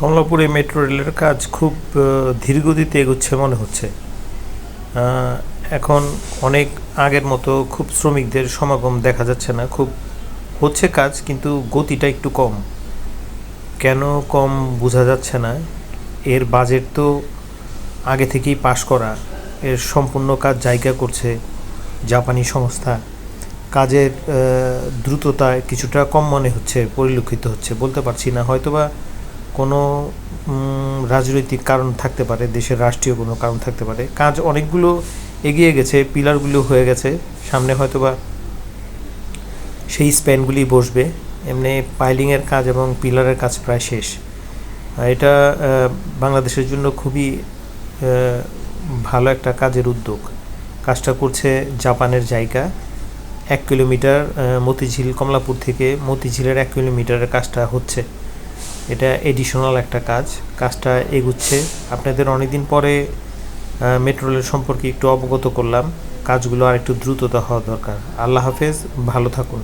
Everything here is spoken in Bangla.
কমলাপুরে মেট্রো রেলের কাজ খুব ধীরগতিতে এগোচ্ছে মনে হচ্ছে। এখন অনেক আগের মতো খুব শ্রমিকদের সমাগম দেখা যাচ্ছে না। খুব হচ্ছে কাজ, কিন্তু গতিটা একটু কম। কেন কম বোঝা যাচ্ছে না। এর বাজেট তো আগে থেকেই পাশ করা। এর সম্পূর্ণ কাজ জায়গা করছে জাপানি সংস্থা। কাজের দ্রুততা কিছুটা কম মনে হচ্ছে, পরিলক্ষিত হচ্ছে। বলতে পারছি না, হয়তোবা কোনো রাজনৈতিক কারণ থাকতে পারে, দেশের রাষ্ট্রীয় কোনো কারণ থাকতে পারে। কাজ অনেকগুলো এগিয়ে গেছে, পিলারগুলো হয়ে গেছে, সামনে হয়তোবা সেই স্প্যানগুলি বসবে। এমনি পাইলিংয়ের কাজ এবং পিলারের কাজ প্রায় শেষ। এটা বাংলাদেশের জন্য খুবই ভালো একটা কাজের উদ্যোগ। কাজটা করছে জাপানের জায়গা। 1 কিলোমিটার মতিঝিল, কমলাপুর থেকে মতিঝিলের 1 কিলোমিটারের কাজটা হচ্ছে। এটা এডিশনাল একটা কাজ। কাজটা এগুচ্ছে। আপনাদের অনেকদিন পরে মেট্রো রেল সম্পর্কে একটু অবগত করলাম। কাজগুলো আর একটু দ্রুততা হওয়া দরকার। আল্লাহ হাফেজ, ভালো থাকুন।